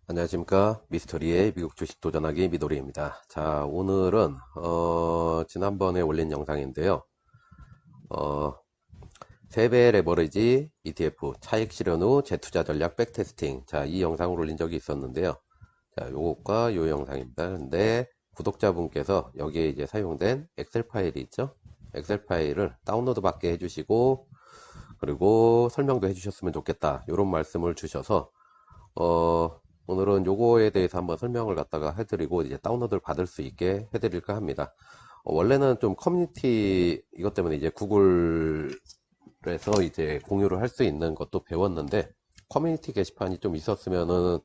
안녕하십니까. 미스터리의 미국 주식 도전하기 미도리입니다. 자, 오늘은 지난번에 올린 영상인데요. 어, 세배 레버리지 ETF 차익 실현 후 재투자 전략 백테스팅. 자, 이 영상을 올린 적이 있었는데요. 자, 요것과 요 영상입니다. 근데 구독자분께서 여기에 이제 사용된 엑셀 파일이 있죠. 엑셀 파일을 다운로드 받게 해주시고, 그리고 설명도 해주셨으면 좋겠다, 요런 말씀을 주셔서 오늘은 요거에 대해서 한번 설명을 갖다가 해드리고 이제 다운로드를 받을 수 있게 해드릴까 합니다. 원래는 좀 커뮤니티 이것 때문에 이제 구글에서 이제 공유를 할 수 있는 것도 배웠는데, 커뮤니티 게시판이 좀 있었으면은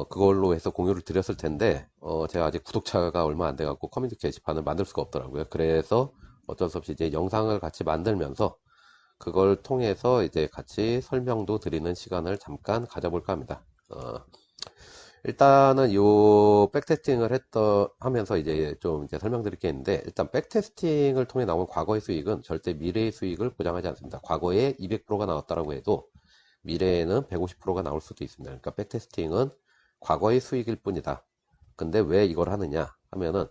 그걸로 해서 공유를 드렸을 텐데, 제가 아직 구독자가 얼마 안 돼갖고 커뮤니티 게시판을 만들 수가 없더라고요. 그래서 어쩔 수 없이 이제 영상을 같이 만들면서 그걸 통해서 이제 같이 설명도 드리는 시간을 잠깐 가져볼까 합니다. 일단은 요 백테스팅을 하면서 이제 좀 이제 설명드릴 게 있는데, 일단 백테스팅을 통해 나온 과거의 수익은 절대 미래의 수익을 보장하지 않습니다. 과거에 200%가 나왔다라고 해도 미래에는 150%가 나올 수도 있습니다. 그러니까 백테스팅은 과거의 수익일 뿐이다. 근데 왜 이걸 하느냐 하면은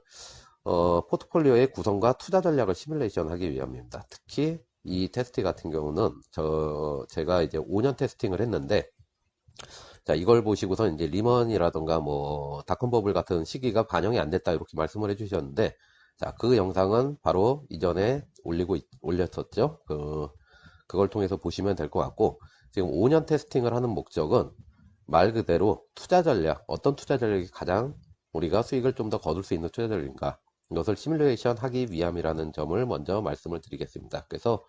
포트폴리오의 구성과 투자 전략을 시뮬레이션 하기 위함입니다. 특히 이 테스트 같은 경우는 제가 이제 5년 테스팅을 했는데, 자, 이걸 보시고서 이제 리먼이라던가 뭐 닷컴 버블 같은 시기가 반영이 안 됐다 이렇게 말씀을 해주셨는데, 자, 그 영상은 바로 이전에 올렸었죠. 그걸 통해서 보시면 될 것 같고, 지금 5년 테스팅을 하는 목적은 말 그대로 투자 전략, 어떤 투자 전략이 가장 우리가 수익을 좀 더 거둘 수 있는 투자 전략인가, 이것을 시뮬레이션 하기 위함이라는 점을 먼저 말씀을 드리겠습니다. 그래서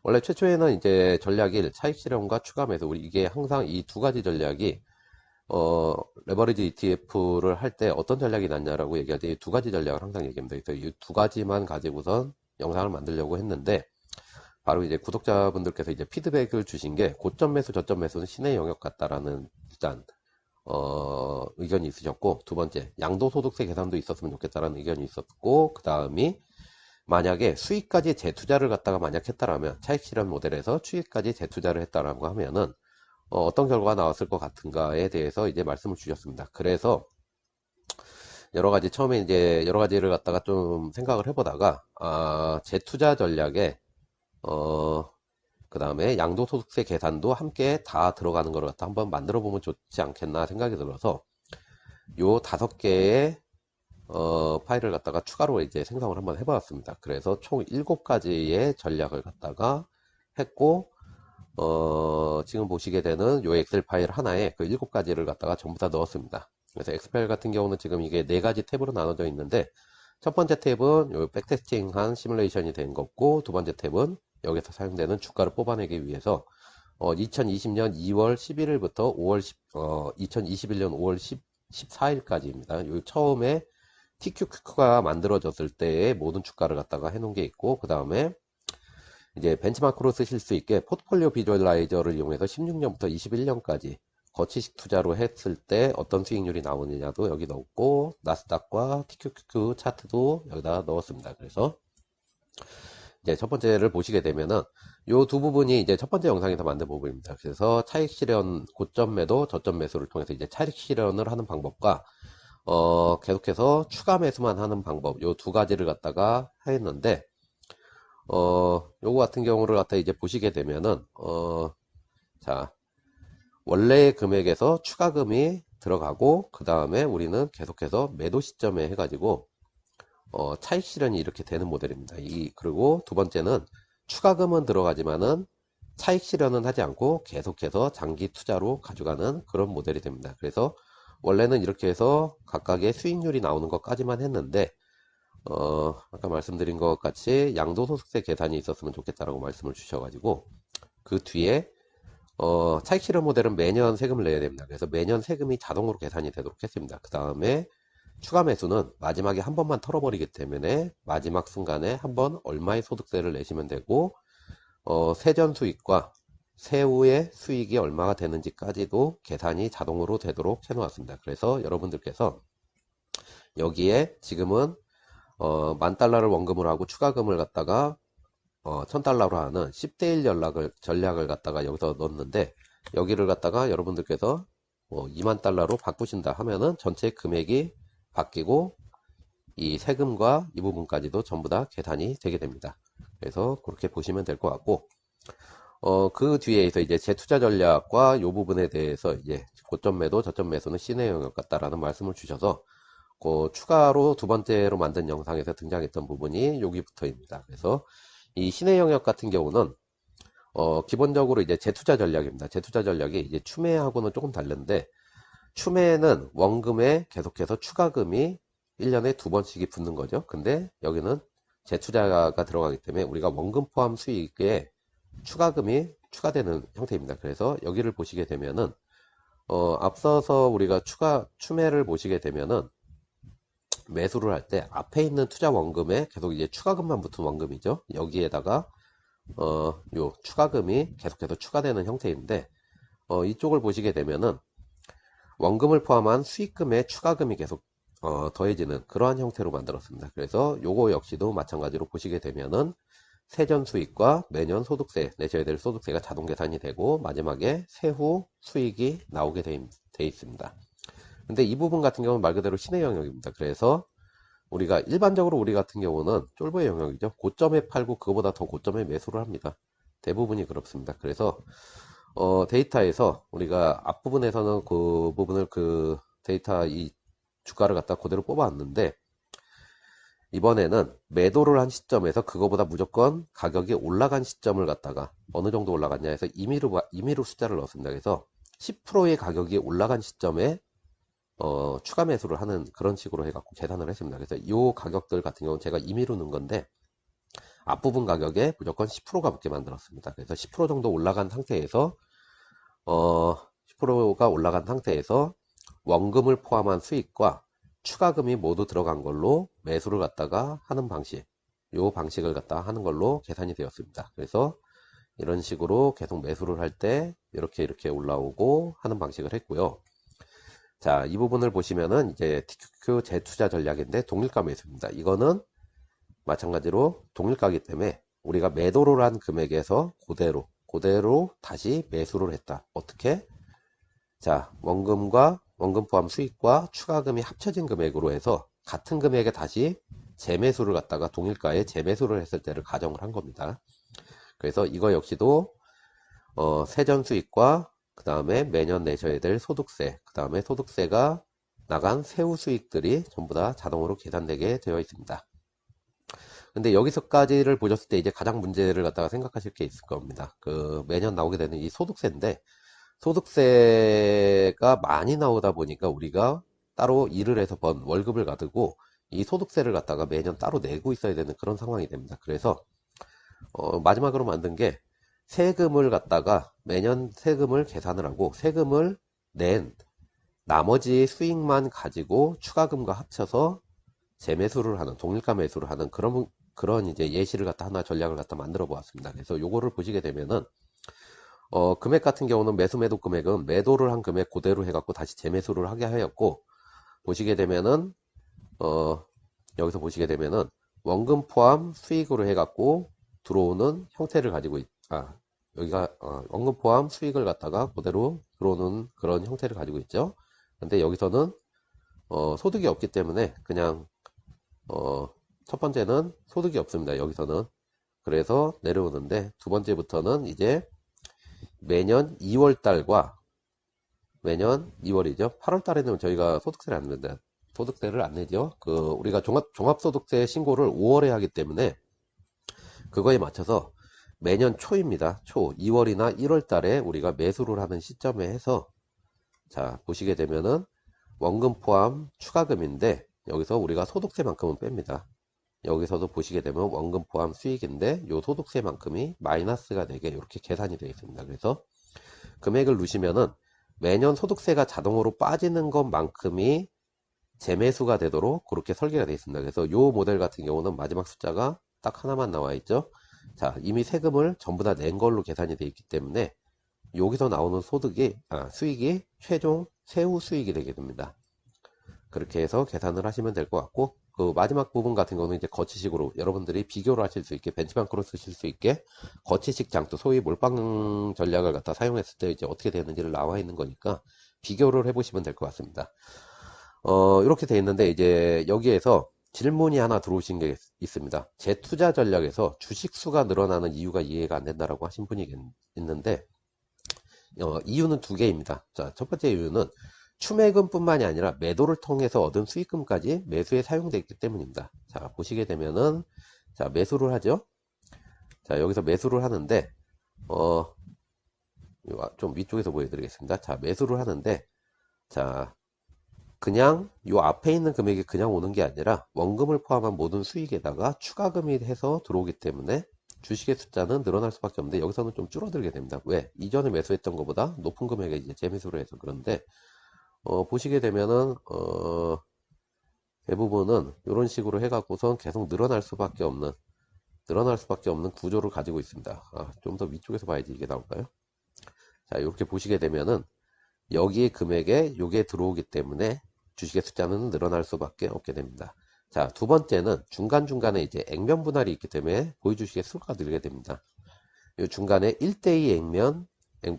원래 최초에는 이제 전략일 차익 실현과 추가 매수, 우리 이게 항상 이 두 가지 전략이 레버리지 ETF를 할 때 어떤 전략이 낫냐라고 얘기할 때 이 두 가지 전략을 항상 얘기합니다. 그래서 이 두 가지만 가지고선 영상을 만들려고 했는데, 바로 이제 구독자분들께서 이제 피드백을 주신 게 고점 매수, 저점 매수는 신의 영역 같다라는 일단 의견이 있으셨고, 두 번째 양도소득세 계산도 있었으면 좋겠다라는 의견이 있었고, 그 다음이 만약에 수익까지 재투자를 갖다가 만약 했다라면, 차익 실현 모델에서 수익까지 재투자를 했다라고 하면은 어떤 결과가 나왔을 것 같은가에 대해서 이제 말씀을 주셨습니다. 그래서 여러 가지 처음에 이제 여러 가지를 갖다가 좀 생각을 해보다가, 재투자 전략에 그 다음에 양도소득세 계산도 함께 다 들어가는 걸 갖다 한번 만들어 보면 좋지 않겠나 생각이 들어서 요 5개의 파일을 갖다가 추가로 이제 생성을 한번 해봤습니다. 그래서 총 7가지의 전략을 갖다가 했고, 지금 보시게 되는 요 엑셀 파일 하나에 그 7가지를 갖다가 전부 다 넣었습니다. 그래서 엑셀 파일 같은 경우는 지금 이게 4가지 탭으로 나눠져 있는데, 첫 번째 탭은 요 백테스팅한 시뮬레이션이 된 거고, 두 번째 탭은 여기서 사용되는 주가를 뽑아내기 위해서 2020년 2월 11일부터 2021년 5월 14일까지입니다. 요 처음에 TQQ가 만들어졌을 때의 모든 주가를 갖다가 해놓은 게 있고, 그 다음에 이제 벤치마크로 쓰실 수 있게 포트폴리오 비주얼라이저를 이용해서 16년부터 21년까지 거치식 투자로 했을 때 어떤 수익률이 나오느냐도 여기 넣었고, 나스닥과 TQQQ 차트도 여기다 넣었습니다. 그래서 이제 첫 번째를 보시게 되면은 요 두 부분이 이제 첫 번째 영상에서 만든 부분입니다. 그래서 차익 실현, 고점 매도, 저점 매수를 통해서 이제 차익 실현을 하는 방법과 계속해서 추가 매수만 하는 방법, 요 두 가지를 갖다가 했는데, 요거 같은 경우를 갖다 이제 보시게 되면은, 자, 원래 금액에서 추가금이 들어가고, 그 다음에 우리는 계속해서 매도 시점에 해가지고, 차익 실현이 이렇게 되는 모델입니다. 그리고 두 번째는 추가금은 들어가지만은 차익 실현은 하지 않고 계속해서 장기 투자로 가져가는 그런 모델이 됩니다. 그래서 원래는 이렇게 해서 각각의 수익률이 나오는 것까지만 했는데, 아까 말씀드린 것 같이 양도소득세 계산이 있었으면 좋겠다라고 말씀을 주셔가지고, 그 뒤에, 차익 실현 모델은 매년 세금을 내야 됩니다. 그래서 매년 세금이 자동으로 계산이 되도록 했습니다. 그 다음에 추가 매수는 마지막에 한 번만 털어버리기 때문에 마지막 순간에 한 번 얼마의 소득세를 내시면 되고, 세전 수익과 세후의 수익이 얼마가 되는지까지도 계산이 자동으로 되도록 해놓았습니다. 그래서 여러분들께서 여기에 지금은 10,000달러를 원금으로 하고 추가금을 갖다가 1,000달러로 하는 10대1 전략을 갖다가 여기서 넣었는데, 여기를 갖다가 여러분들께서 2만 달러로 바꾸신다 하면은 전체 금액이 바뀌고 이 세금과 이 부분까지도 전부 다 계산이 되게 됩니다. 그래서 그렇게 보시면 될 것 같고, 그 뒤에서 이제 재투자 전략과 이 부분에 대해서 이제 고점 매도, 저점 매수는 시내 영역 같다라는 말씀을 주셔서, 그 추가로 두 번째로 만든 영상에서 등장했던 부분이 여기부터입니다. 그래서 이 시내 영역 같은 경우는 기본적으로 이제 재투자 전략입니다. 재투자 전략이 이제 추매하고는 조금 다른데, 추매는 원금에 계속해서 추가금이 1년에 두 번씩이 붙는 거죠. 근데 여기는 재투자가 들어가기 때문에 우리가 원금 포함 수익에 추가금이 추가되는 형태입니다. 그래서 여기를 보시게 되면은 앞서서 우리가 추매를 보시게 되면은 매수를 할 때 앞에 있는 투자 원금에 계속 이제 추가금만 붙은 원금이죠. 여기에다가 요 추가금이 계속해서 추가되는 형태인데 이쪽을 보시게 되면은 원금을 포함한 수익금에 추가금이 계속 더해지는 그러한 형태로 만들었습니다. 그래서 요거 역시도 마찬가지로 보시게 되면은 세전 수익과 매년 소득세 내셔야 될 소득세가 자동 계산이 되고 마지막에 세후 수익이 나오게 돼 있습니다. 근데 이 부분 같은 경우는 말 그대로 신의 영역입니다. 그래서 우리가 일반적으로 우리 같은 경우는 쫄보의 영역이죠. 고점에 팔고 그거보다 더 고점에 매수를 합니다. 대부분이 그렇습니다. 그래서 데이터에서 우리가 앞부분에서는 그 부분을 그 데이터 이 주가를 갖다 그대로 뽑아왔는데 이번에는 매도를 한 시점에서 그거보다 무조건 가격이 올라간 시점을 갖다가 어느 정도 올라갔냐 해서 임의로 숫자를 넣었습니다. 그래서 10%의 가격이 올라간 시점에 추가 매수를 하는 그런 식으로 해갖고 계산을 했습니다. 그래서 이 가격들 같은 경우는 제가 임의로 넣은 건데 앞부분 가격에 무조건 10%가 붙게 만들었습니다. 그래서 10% 정도 올라간 상태에서 10%가 올라간 상태에서 원금을 포함한 수익과 추가금이 모두 들어간 걸로 매수를 갖다가 하는 방식, 요 방식을 갖다가 하는 걸로 계산이 되었습니다. 그래서 이런 식으로 계속 매수를 할 때 이렇게 올라오고 하는 방식을 했고요. 자, 이 부분을 보시면은 이제 TQQ 재투자 전략인데 동일가 매수입니다. 이거는 마찬가지로 동일가이기 때문에 우리가 매도를 한 금액에서 그대로 다시 매수를 했다. 어떻게? 자, 원금 포함 수익과 추가금이 합쳐진 금액으로 해서 같은 금액에 다시 재매수를 갖다가 동일가에 재매수를 했을 때를 가정을 한 겁니다. 그래서 이거 역시도 세전 수익과 그 다음에 매년 내셔야 될 소득세, 그 다음에 소득세가 나간 세후 수익들이 전부 다 자동으로 계산되게 되어 있습니다. 근데 여기서까지를 보셨을 때 이제 가장 문제를 갖다가 생각하실 게 있을 겁니다. 그 매년 나오게 되는 이 소득세인데 소득세가 많이 나오다 보니까 우리가 따로 일을 해서 번 월급을 가지고 이 소득세를 갖다가 매년 따로 내고 있어야 되는 그런 상황이 됩니다. 그래서 마지막으로 만든 게 세금을 갖다가 매년 세금을 계산을 하고 세금을 낸 나머지 수익만 가지고 추가금과 합쳐서 재매수를 하는 동일가 매수를 하는 그런 이제 예시를 갖다 하나 전략을 갖다 만들어 보았습니다. 그래서 요거를 보시게 되면은 금액 같은 경우는 매도 금액은 매도를 한 금액 그대로 해갖고 다시 재매수를 하게 하였고 보시게 되면은 여기서 보시게 되면은 원금 포함 수익으로 해갖고 들어오는 형태를 가지고 여기가 원금 포함 수익을 갖다가 그대로 들어오는 그런 형태를 가지고 있죠. 근데 여기서는 소득이 없기 때문에 그냥 첫 번째는 소득이 없습니다. 여기서는 그래서 내려오는데 두 번째부터는 이제 매년 2월달과 매년 2월이죠. 8월달에는 저희가 소득세를 안 낸다. 소득세를 안 내죠. 우리가 종합소득세 신고를 5월에 하기 때문에 그거에 맞춰서 매년 초입니다. 2월이나 1월달에 우리가 매수를 하는 시점에 해서 자 보시게 되면은 원금 포함 추가금인데 여기서 우리가 소득세만큼은 뺍니다. 여기서도 보시게 되면 원금 포함 수익인데 요 소득세만큼이 마이너스가 되게 이렇게 계산이 되어 있습니다. 그래서 금액을 누시면은 매년 소득세가 자동으로 빠지는 것만큼이 재매수가 되도록 그렇게 설계가 되어 있습니다. 그래서 요 모델 같은 경우는 마지막 숫자가 딱 하나만 나와 있죠. 자, 이미 세금을 전부 다 낸 걸로 계산이 되어 있기 때문에 여기서 나오는 수익이 최종 세후 수익이 되게 됩니다. 그렇게 해서 계산을 하시면 될 것 같고 그 마지막 부분 같은 경우는 이제 거치식으로 여러분들이 비교를 하실 수 있게 벤치마크로 쓰실 수 있게 거치식 장투 소위 몰빵 전략을 갖다 사용했을 때 이제 어떻게 되는지를 나와 있는 거니까 비교를 해보시면 될 것 같습니다. 이렇게 돼 있는데 이제 여기에서 질문이 하나 들어오신 게 있습니다. 제 투자 전략에서 주식 수가 늘어나는 이유가 이해가 안 된다라고 하신 분이 있는데 이유는 두 개입니다. 자, 첫 번째 이유는 추매금뿐만이 아니라 매도를 통해서 얻은 수익금까지 매수에 사용되어 있기 때문입니다. 자, 보시게 되면은 자, 매수를 하죠. 자, 여기서 매수를 하는데 좀 위쪽에서 보여드리겠습니다. 자, 매수를 하는데 자, 그냥 요 앞에 있는 금액이 그냥 오는 게 아니라 원금을 포함한 모든 수익에다가 추가금이 해서 들어오기 때문에 주식의 숫자는 늘어날 수밖에 없는데 여기서는 좀 줄어들게 됩니다. 왜? 이전에 매수했던 것보다 높은 금액에 이제 재매수를 해서. 그런데 보시게 되면은 대부분은 이런 식으로 해갖고선 계속 늘어날 수밖에 없는 구조를 가지고 있습니다. 좀 더 위쪽에서 봐야지 이게 나올까요? 자, 이렇게 보시게 되면은 여기에 금액에 요게 들어오기 때문에 주식의 숫자는 늘어날 수밖에 없게 됩니다. 자, 두 번째는 중간중간에 이제 액면 분할이 있기 때문에 보유주식의 수가 늘게 됩니다. 이 중간에 1대2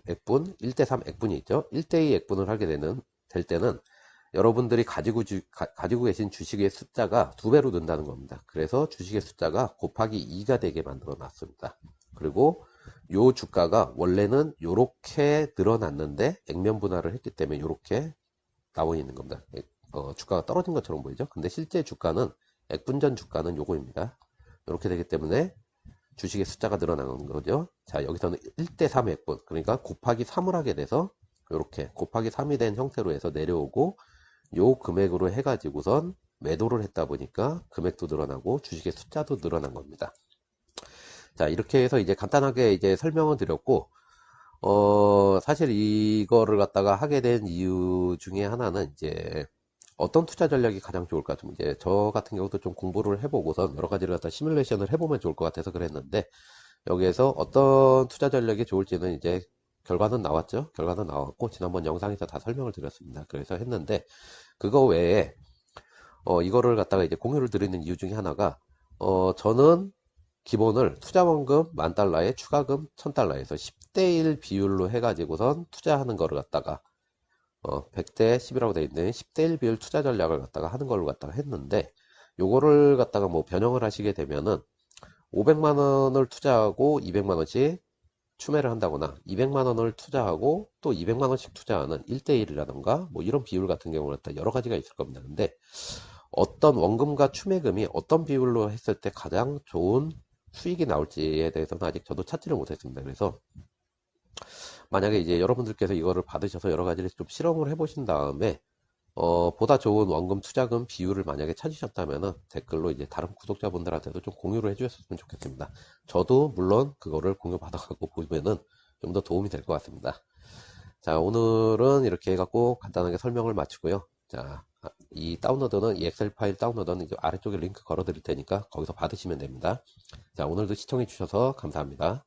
액분, 1대3 액분이 있죠. 1대2 액분을 하게 될 때는 여러분들이 가지고 계신 주식의 숫자가 두 배로 는다는 겁니다. 그래서 주식의 숫자가 곱하기 2가 되게 만들어 놨습니다. 그리고 요 주가가 원래는 요렇게 늘어났는데 액면 분할을 했기 때문에 요렇게 나와 있는 겁니다. 주가가 떨어진 것처럼 보이죠? 근데 실제 주가는 액분전 주가는 요거입니다. 이렇게 되기 때문에 주식의 숫자가 늘어나는 거죠. 자, 여기서는 1대3 액분, 그러니까 곱하기 3을 하게 돼서 이렇게 곱하기 3이 된 형태로 해서 내려오고 요 금액으로 해가지고선 매도를 했다 보니까 금액도 늘어나고 주식의 숫자도 늘어난 겁니다. 자, 이렇게 해서 이제 간단하게 이제 설명을 드렸고, 사실 이거를 갖다가 하게 된 이유 중에 하나는 이제 어떤 투자 전략이 가장 좋을까, 좀 이제 저 같은 경우도 좀 공부를 해보고선 여러 가지를 갖다 시뮬레이션을 해보면 좋을 것 같아서 그랬는데, 여기에서 어떤 투자 전략이 좋을지는 이제 결과는 나왔죠. 결과는 나왔고 지난번 영상에서 다 설명을 드렸습니다. 그래서 했는데 그거 외에 이거를 갖다가 이제 공유를 드리는 이유 중에 하나가 저는 기본을 투자원금 10,000달러에 추가금 1,000달러에서 10대1 비율로 해가지고선 투자하는 거를 갖다가 100대 10이라고 되어 있는 10대1 비율 투자 전략을 갖다가 하는 걸로 갖다가 했는데, 요거를 갖다가 뭐 변형을 하시게 되면은 500만원을 투자하고 200만원씩 추매를 한다거나 200만원을 투자하고 또 200만원씩 투자하는 1대1이라던가 뭐 이런 비율 같은 경우는 여러 가지가 있을 겁니다. 근데 어떤 원금과 추매금이 어떤 비율로 했을 때 가장 좋은 수익이 나올지에 대해서는 아직 저도 찾지를 못했습니다. 그래서 만약에 이제 여러분들께서 이거를 받으셔서 여러 가지를 좀 실험을 해보신 다음에 보다 좋은 원금 투자금 비율을 만약에 찾으셨다면은 댓글로 이제 다른 구독자분들한테도 좀 공유를 해주셨으면 좋겠습니다. 저도 물론 그거를 공유 받아가고 보면은 좀 더 도움이 될 것 같습니다. 자, 오늘은 이렇게 해갖고 간단하게 설명을 마치고요. 자, 이 다운로드는 이 엑셀 파일 다운로드는 이제 아래쪽에 링크 걸어 드릴 테니까 거기서 받으시면 됩니다. 자, 오늘도 시청해 주셔서 감사합니다.